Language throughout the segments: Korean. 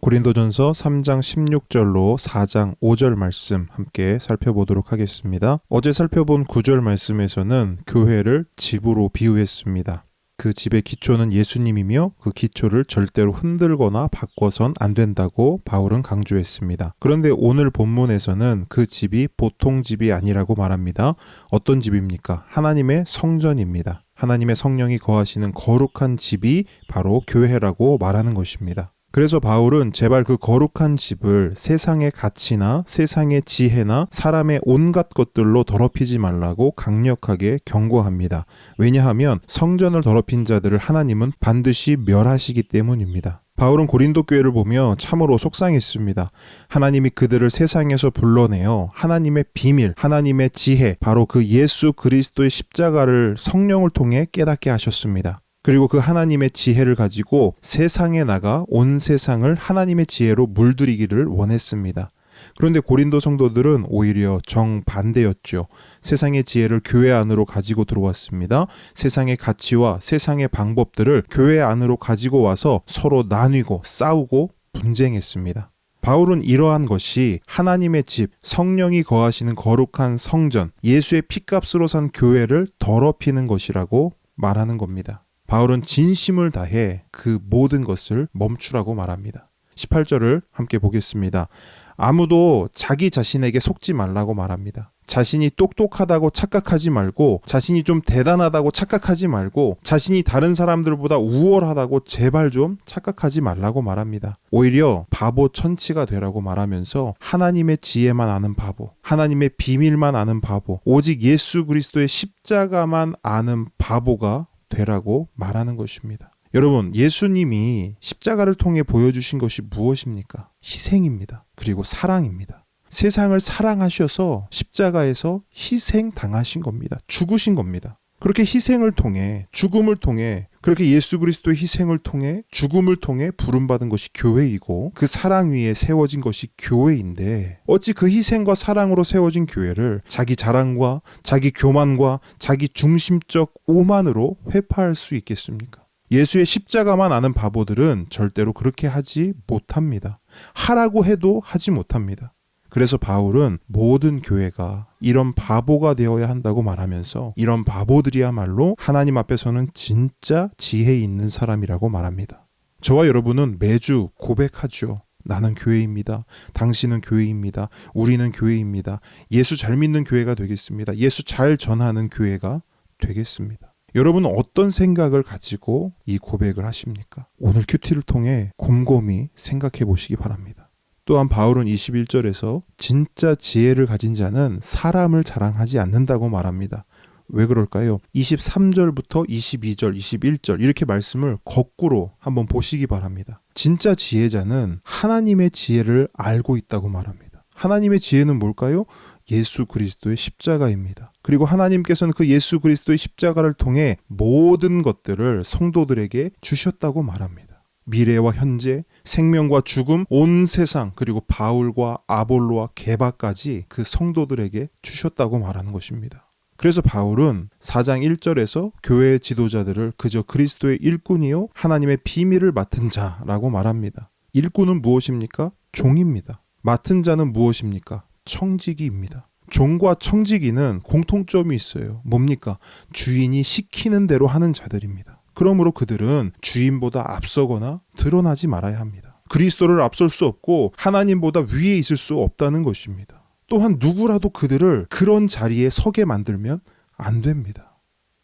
고린도전서 3장 16절로 4장 5절 말씀 함께 살펴보도록 하겠습니다. 어제 살펴본 9절 말씀에서는 교회를 집으로 비유했습니다. 그 집의 기초는 예수님이며 그 기초를 절대로 흔들거나 바꿔선 안 된다고 바울은 강조했습니다. 그런데 오늘 본문에서는 그 집이 보통 집이 아니라고 말합니다. 어떤 집입니까? 하나님의 성전입니다. 하나님의 성령이 거하시는 거룩한 집이 바로 교회라고 말하는 것입니다. 그래서 바울은 제발 그 거룩한 집을 세상의 가치나 세상의 지혜나 사람의 온갖 것들로 더럽히지 말라고 강력하게 경고합니다. 왜냐하면 성전을 더럽힌 자들을 하나님은 반드시 멸하시기 때문입니다. 바울은 고린도 교회를 보며 참으로 속상했습니다. 하나님이 그들을 세상에서 불러내어 하나님의 비밀, 하나님의 지혜, 바로 그 예수 그리스도의 십자가를 성령을 통해 깨닫게 하셨습니다. 그리고 그 하나님의 지혜를 가지고 세상에 나가 온 세상을 하나님의 지혜로 물들이기를 원했습니다. 그런데 고린도 성도들은 오히려 정반대였죠. 세상의 지혜를 교회 안으로 가지고 들어왔습니다. 세상의 가치와 세상의 방법들을 교회 안으로 가지고 와서 서로 나뉘고 싸우고 분쟁했습니다. 바울은 이러한 것이 하나님의 집, 성령이 거하시는 거룩한 성전, 예수의 피값으로 산 교회를 더럽히는 것이라고 말하는 겁니다. 바울은 진심을 다해 그 모든 것을 멈추라고 말합니다. 18절을 함께 보겠습니다. 아무도 자기 자신에게 속지 말라고 말합니다. 자신이 똑똑하다고 착각하지 말고, 자신이 좀 대단하다고 착각하지 말고, 자신이 다른 사람들보다 우월하다고 제발 좀 착각하지 말라고 말합니다. 오히려 바보 천치가 되라고 말하면서 하나님의 지혜만 아는 바보, 하나님의 비밀만 아는 바보, 오직 예수 그리스도의 십자가만 아는 바보가 되라고 말하는 것입니다. 여러분, 예수님이 십자가를 통해 보여주신 것이 무엇입니까? 희생입니다. 그리고 사랑입니다. 세상을 사랑하셔서 십자가에서 희생당하신 겁니다. 죽으신 겁니다. 그렇게 희생을 통해, 죽음을 통해, 그렇게 예수 그리스도의 희생을 통해, 죽음을 통해 부름받은 것이 교회이고 그 사랑 위에 세워진 것이 교회인데, 어찌 그 희생과 사랑으로 세워진 교회를 자기 자랑과 자기 교만과 자기 중심적 오만으로 회파할 수 있겠습니까? 예수의 십자가만 아는 바보들은 절대로 그렇게 하지 못합니다. 하라고 해도 하지 못합니다. 그래서 바울은 모든 교회가 이런 바보가 되어야 한다고 말하면서 이런 바보들이야말로 하나님 앞에서는 진짜 지혜 있는 사람이라고 말합니다. 저와 여러분은 매주 고백하죠. 나는 교회입니다. 당신은 교회입니다. 우리는 교회입니다. 예수 잘 믿는 교회가 되겠습니다. 예수 잘 전하는 교회가 되겠습니다. 여러분은 어떤 생각을 가지고 이 고백을 하십니까? 오늘 큐티를 통해 곰곰이 생각해 보시기 바랍니다. 또한 바울은 21절에서 진짜 지혜를 가진 자는 사람을 자랑하지 않는다고 말합니다. 왜 그럴까요? 23절부터 22절, 21절 이렇게 말씀을 거꾸로 한번 보시기 바랍니다. 진짜 지혜자는 하나님의 지혜를 알고 있다고 말합니다. 하나님의 지혜는 뭘까요? 예수 그리스도의 십자가입니다. 그리고 하나님께서는 그 예수 그리스도의 십자가를 통해 모든 것들을 성도들에게 주셨다고 말합니다. 미래와 현재, 생명과 죽음, 온 세상, 그리고 바울과 아볼로와 게바까지 그 성도들에게 주셨다고 말하는 것입니다. 그래서 바울은 4장 1절에서 교회의 지도자들을 그저 그리스도의 일꾼이요 하나님의 비밀을 맡은 자라고 말합니다. 일꾼은 무엇입니까? 종입니다. 맡은 자는 무엇입니까? 청지기입니다. 종과 청지기는 공통점이 있어요. 뭡니까? 주인이 시키는 대로 하는 자들입니다. 그러므로 그들은 주인보다 앞서거나 드러나지 말아야 합니다. 그리스도를 앞설 수 없고 하나님보다 위에 있을 수 없다는 것입니다. 또한 누구라도 그들을 그런 자리에 서게 만들면 안 됩니다.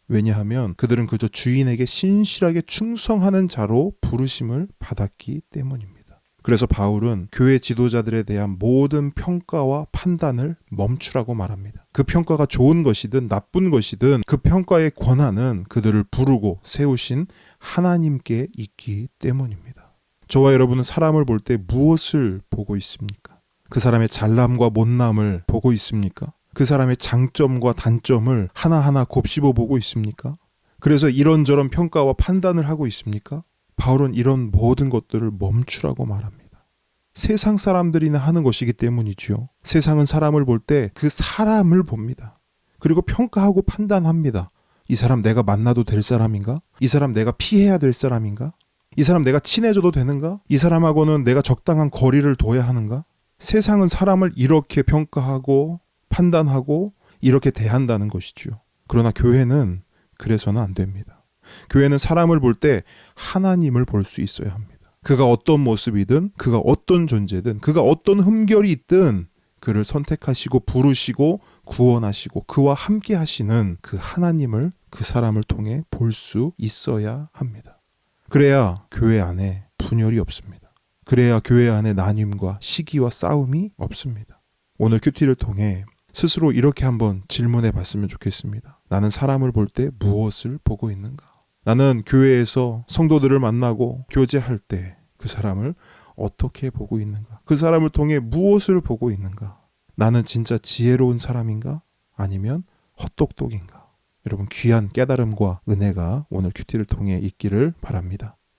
왜냐하면 그들은 그저 주인에게 신실하게 충성하는 자로 부르심을 받았기 때문입니다. 그래서 바울은 교회 지도자들에 대한 모든 평가와 판단을 멈추라고 말합니다. 그 평가가 좋은 것이든 나쁜 것이든 그 평가의 권한은 그들을 부르고 세우신 하나님께 있기 때문입니다. 저와 여러분은 사람을 볼 때 무엇을 보고 있습니까? 그 사람의 잘남과 못남을 보고 있습니까? 그 사람의 장점과 단점을 하나하나 곱씹어 보고 있습니까? 그래서 이런저런 평가와 판단을 하고 있습니까? 바울은 이런 모든 것들을 멈추라고 말합니다. 세상 사람들이나 하는 것이기 때문이지요. 세상은 사람을 볼 때 그 사람을 봅니다. 그리고 평가하고 판단합니다. 이 사람 내가 만나도 될 사람인가? 이 사람 내가 피해야 될 사람인가? 이 사람 내가 친해져도 되는가? 이 사람하고는 내가 적당한 거리를 둬야 하는가? 세상은 사람을 이렇게 평가하고 판단하고 이렇게 대한다는 것이죠. 그러나 교회는 그래서는 안 됩니다. 교회는 사람을 볼 때 하나님을 볼 수 있어야 합니다. 그가 어떤 모습이든, 그가 어떤 존재든, 그가 어떤 흠결이 있든 그를 선택하시고 부르시고 구원하시고 그와 함께 하시는 그 하나님을 그 사람을 통해 볼 수 있어야 합니다. 그래야 교회 안에 분열이 없습니다. 그래야 교회 안에 나뉨과 시기와 싸움이 없습니다. 오늘 큐티를 통해 스스로 이렇게 한번 질문해 봤으면 좋겠습니다. 나는 사람을 볼 때 무엇을 보고 있는가? 나는 교회에서 성도들을 만나고 교제할 때 그 사람을 어떻게 보고 있는가? 그 사람을 통해 무엇을 보고 있는가? 나는 진짜 지혜로운 사람인가? 아니면 헛똑똑인가? 여러분 귀한 깨달음과 은혜가 오늘 큐티를 통해 있기를 바랍니다.